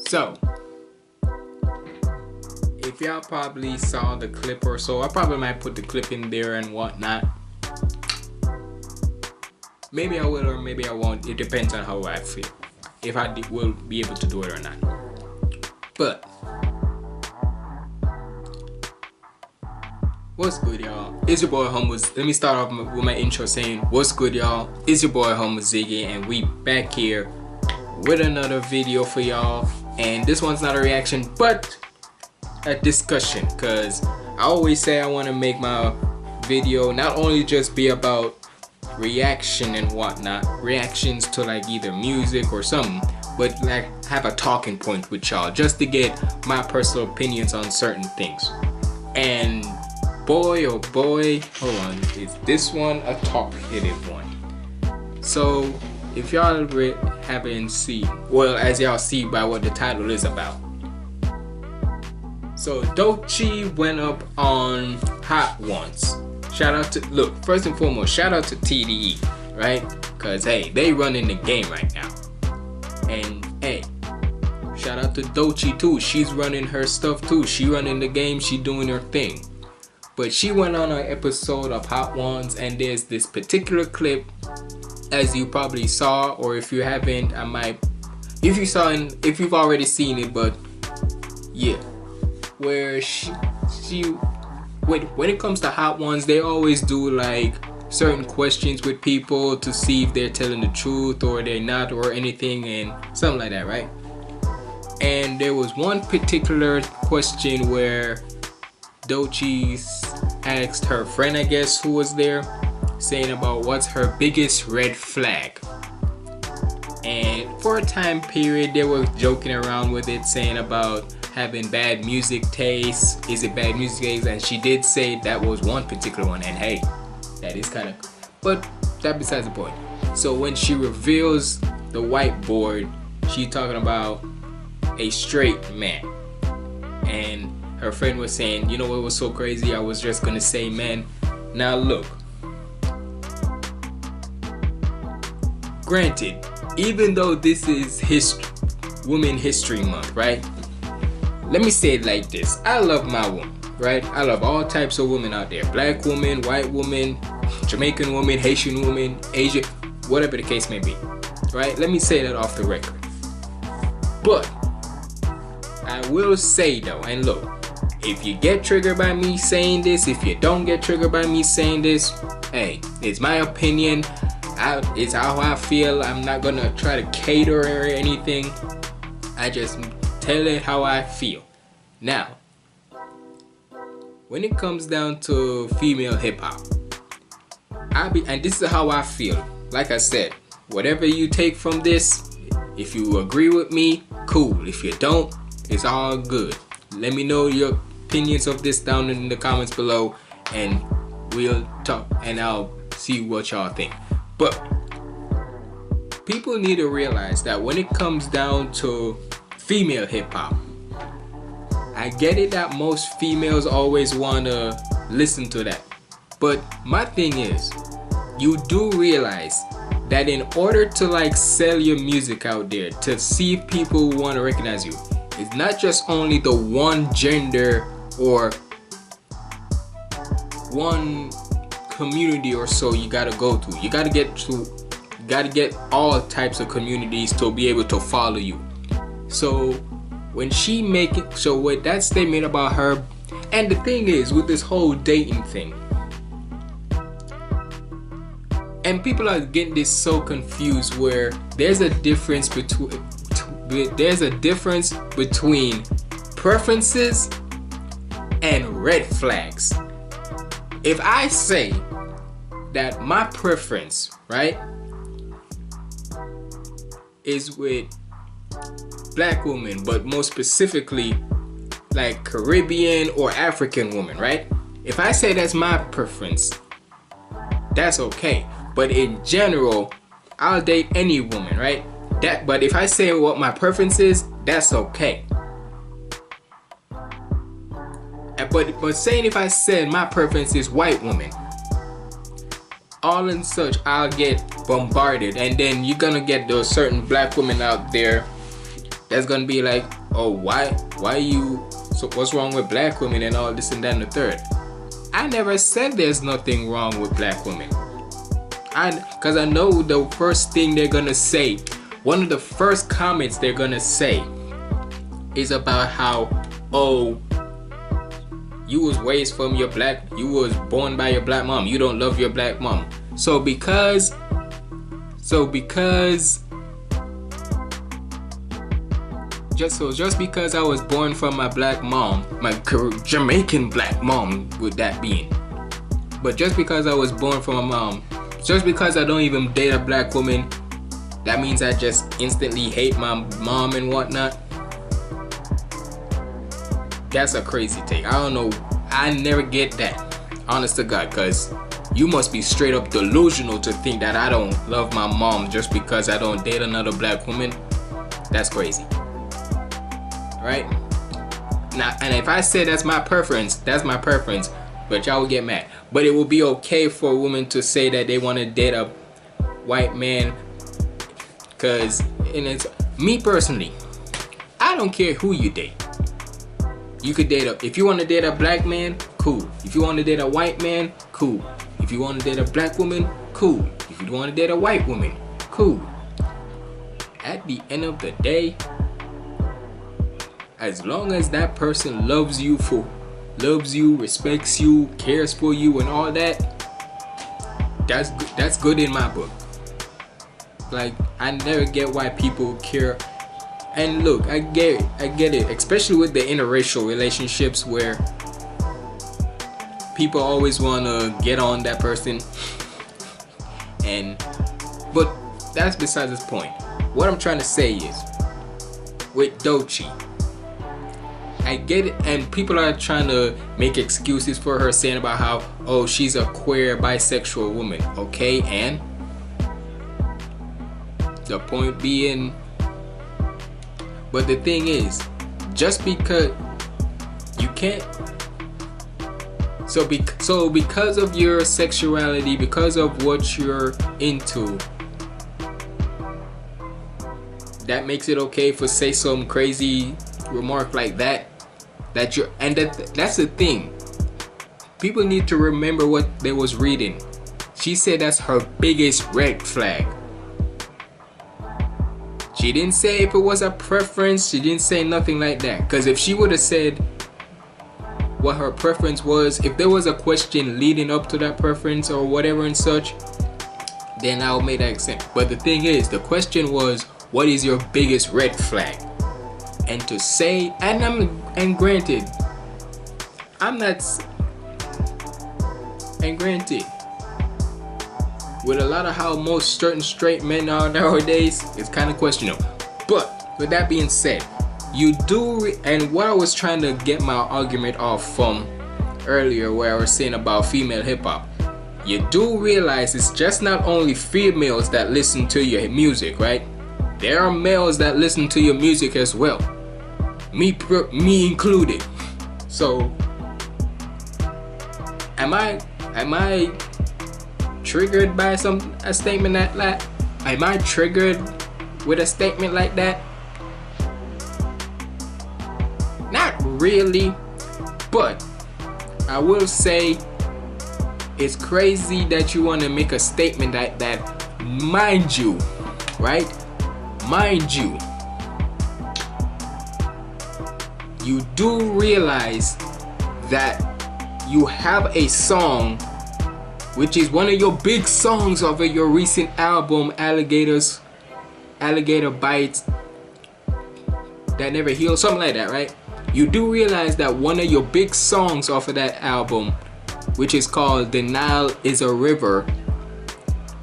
So, if y'all probably saw the clip or so, I probably might put the clip in there and whatnot. Maybe I will or maybe I won't. It depends on how I feel. If I will be able to do it or not. But what's good, y'all? It's your boy Let me start off with my intro saying, what's good, y'all? It's your boy HumbleZiggy, and we back here with another video for y'all. And this one's not a reaction, but a discussion, because I always say I want to make my video not only just be about reaction and whatnot, reactions to like either music or something, but like have a talking point with y'all just to get my personal opinions on certain things. And boy oh boy, hold on, is this one a top-headed one? So if y'all haven't seen, well, as y'all see by what the title is about, so Doechii went up on Hot Ones. Shout out to, look, first and foremost, shout out to TDE, right? Cause hey, they running the game right now. And hey, shout out to Doechii too. She's running her stuff too. She running the game, she doing her thing. But she went on an episode of Hot Ones, and there's this particular clip, as you probably saw, or if you haven't, I might, if you've already seen it, but yeah, where when it comes to Hot Ones, they always do like certain questions with people to see if they're telling the truth or they're not or anything, and something like that, right? And there was one particular question where Doechii asked her friend, I guess, who was there, saying about what's her biggest red flag. And for a time period, they were joking around with it, saying about having bad music taste. Is it bad music taste? And she did say that was one particular one, and hey, that is kind of, but that besides the point. So when she reveals the whiteboard, she's talking about a straight man, and her friend was saying, you know what was so crazy, I was just gonna say man. Now look, granted, even though this is Women History Month, right? Let me say it like this. I love my woman, right? I love all types of women out there. Black woman, white woman, Jamaican woman, Haitian woman, Asian, whatever the case may be, right? Let me say that off the record. But I will say though, and look, if you get triggered by me saying this, if you don't get triggered by me saying this, hey, it's my opinion. It's how I feel. I'm not gonna try to cater or anything. I just tell it how I feel. Now, when it comes down to female hip-hop, and this is how I feel. Like I said, whatever you take from this, if you agree with me, cool. If you don't, it's all good. Let me know your opinions of this down in the comments below, and we'll talk, and I'll see what y'all think. But people need to realize that when it comes down to female hip-hop, I get it that most females always want to listen to that, but my thing is, you do realize that in order to like sell your music out there, to see if people want to recognize you, it's not just only the one gender or one community or so you gotta go to. You gotta get all types of communities to be able to follow you. So when she with that statement about her, and the thing is with this whole dating thing, and people are getting this so confused, where there's a difference between preferences and red flags. If I say that my preference, right, is with black women, but more specifically like Caribbean or African women, right? If I say that's my preference, that's okay. But in general, I'll date any woman, right? But if I say what my preference is, that's okay. But saying if I said my preference is white women, all and such, I'll get bombarded, and then you're gonna get those certain black women out there that's gonna be like, oh, why you, so what's wrong with black women and all this and that and the third. I never said there's nothing wrong with black women. Because I know the first thing they're gonna say, one of the first comments they're gonna say is about how, oh, you was raised from you was born by your black mom, you don't love your black mom. So because just because I was born from my black mom, my Jamaican black mom with that being, but just because I was born from a mom, just because I don't even date a black woman, that means I just instantly hate my mom and whatnot. That's a crazy take. I don't know. I never get that. Honest to God, because you must be straight up delusional to think that I don't love my mom just because I don't date another black woman. That's crazy. Right? Now, and if I say that's my preference, but y'all will get mad. But it will be okay for a woman to say that they want to date a white man, because it's me personally, I don't care who you date. You could date if you want to date a black man, cool. If you want to date a white man, cool. If you want to date a black woman, cool. If you want to date a white woman, cool. At the end of the day, as long as that person loves you, respects you, cares for you and all that, that's good in my book. Like, I never get why people care. And look, I get it, especially with the interracial relationships where people always want to get on that person. But that's besides this point. What I'm trying to say is, with Doechii, I get it, and people are trying to make excuses for her, saying about how, oh, she's a queer bisexual woman. Okay, and the point being, but the thing is, just because you can't, so because of your sexuality, because of what you're into, that makes it okay for say some crazy remark like that. That's the thing. People need to remember what they was reading. She said that's her biggest red flag. She didn't say if it was a preference. She didn't say nothing like that. Because if she would have said what her preference was, if there was a question leading up to that preference or whatever and such, then I'll make that sense. But the thing is, the question was, what is your biggest red flag? And to say, and granted, with a lot of how most certain straight men are nowadays, it's kind of questionable. But with that being said, you do, and what I was trying to get my argument off from earlier, where I was saying about female hip hop, you do realize it's just not only females that listen to your music, right? There are males that listen to your music as well, me included. So, am I triggered by a statement like that? Am I triggered with a statement like that? Not really, but I will say it's crazy that you want to make a statement like that. Mind you, right? Mind you, you do realize that you have a song, which is one of your big songs of your recent album, Alligator Bites That Never Heal, something like that, right? You do realize that one of your big songs off of that album, which is called The Nile is a River,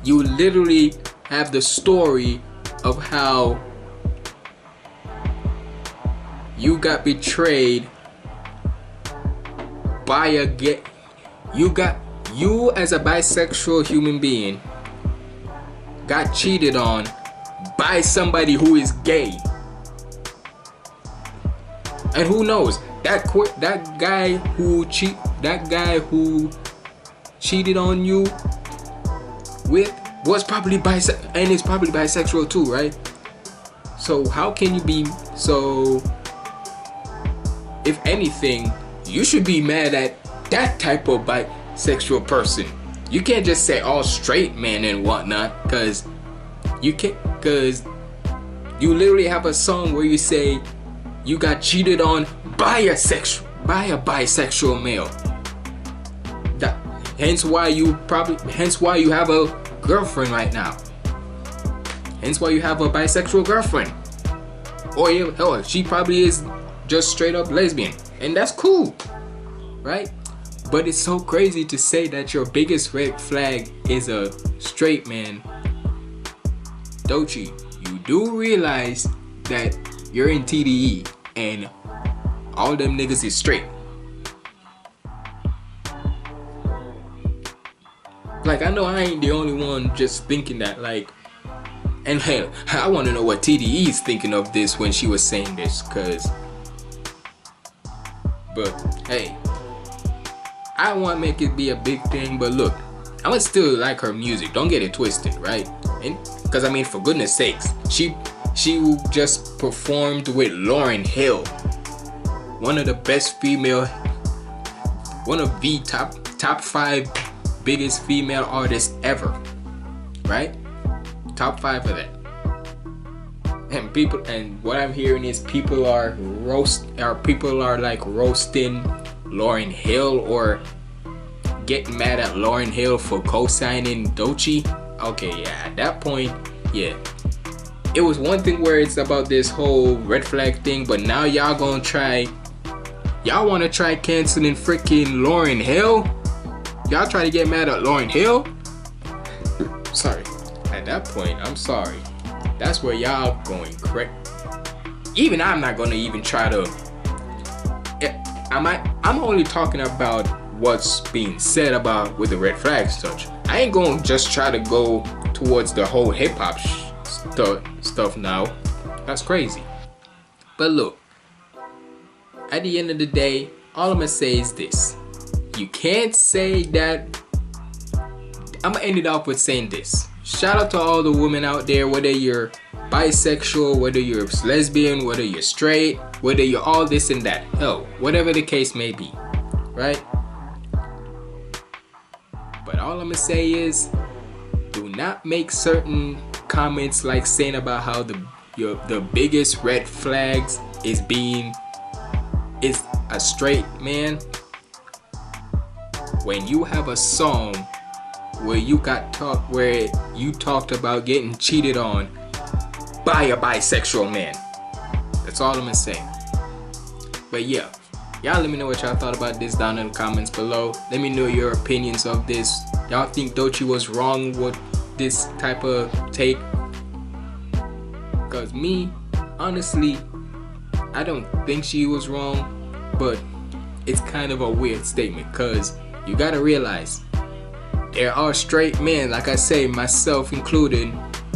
you literally have the story of how you got betrayed by you as a bisexual human being got cheated on by somebody who is gay. And who knows, that guy who cheated on you with was probably bisexual, and is probably bisexual too, right? So how can you be so if anything, you should be mad at that type of bisexual person. You can't just say all straight men and whatnot, because you literally have a song where you say you got cheated on by a bisexual male. Hence why you have a girlfriend right now. Hence why you have a bisexual girlfriend. Or hell, she probably is just straight up lesbian, and that's cool, right? But it's so crazy to say that your biggest red flag is a straight man. Doechii, you do realize that you're in TDE and all them niggas is straight. Like, I know I ain't the only one just thinking that, like, and hell, I want to know what TDE is thinking of this when she was saying this, but hey, I don't want to make it be a big thing, but look, I would still like her music, don't get it twisted, right? And because I mean, for goodness sakes, she just performed with Lauryn Hill, one of the best female, one of the top 5 biggest female artists ever, right? Top 5 of that. And what I'm hearing is people are like roasting Lauryn Hill or getting mad at Lauryn Hill for co-signing Doechii. Okay, yeah, at that point, yeah. It was one thing where it's about this whole red flag thing, but now y'all want to try canceling freaking Lauryn Hill? Y'all try to get mad at Lauryn Hill? Sorry. At that point, I'm sorry. That's where y'all going correct. Even I'm not gonna even try to. I'm only talking about what's being said about with the red flags such. I ain't gonna just try to go towards the whole hip hop stuff now. That's crazy. But look, at the end of the day, all I'm gonna say is this. You can't say that. I'm gonna end it off with saying this. Shout out to all the women out there, whether you're bisexual, whether you're lesbian, whether you're straight, whether you're all this and that. Hell, whatever the case may be, right? But all I'm gonna say is, do not make certain comments like saying about how the biggest red flags is a straight man, when you have a song where you talked about getting cheated on by a bisexual man. That's all I'm gonna say. But yeah, y'all let me know what y'all thought about this down in the comments below. Let me know your opinions of this. Y'all think Doechii was wrong with this type of take? Cause me, honestly, I don't think she was wrong, but it's kind of a weird statement, cause you gotta realize there are straight men, like I say, myself included,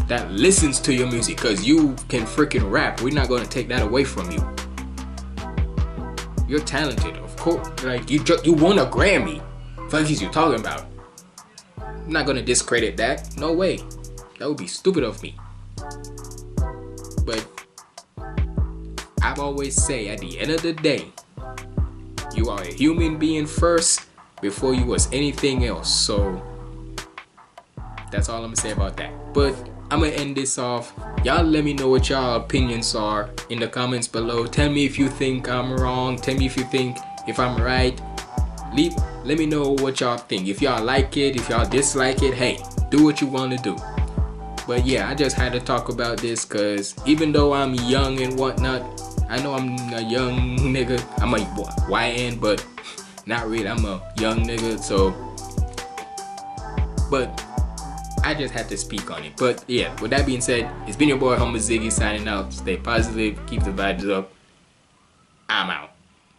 that listens to your music, cause you can freaking rap. We're not gonna take that away from you. You're talented, of course. Like you won a Grammy. Fuck is you talking about? I'm not gonna discredit that. No way. That would be stupid of me. But I've always say, at the end of the day, you are a human being first before you was anything else. So that's all I'm gonna say about that. But I'm gonna end this off. Y'all let me know what y'all opinions are in the comments below. Tell me if you think I'm wrong. Tell me if you think if I'm right. Let me know what y'all think. If y'all like it, if y'all dislike it, hey, do what you want to do. But yeah, I just had to talk about this because even though I'm young and whatnot, I know I'm a young nigga. I'm a YN, but not really. I'm a young nigga, so. But I just had to speak on it. But yeah, with that being said, it's been your boy HumbleZiggy signing out. Stay positive, keep the vibes up. I'm out.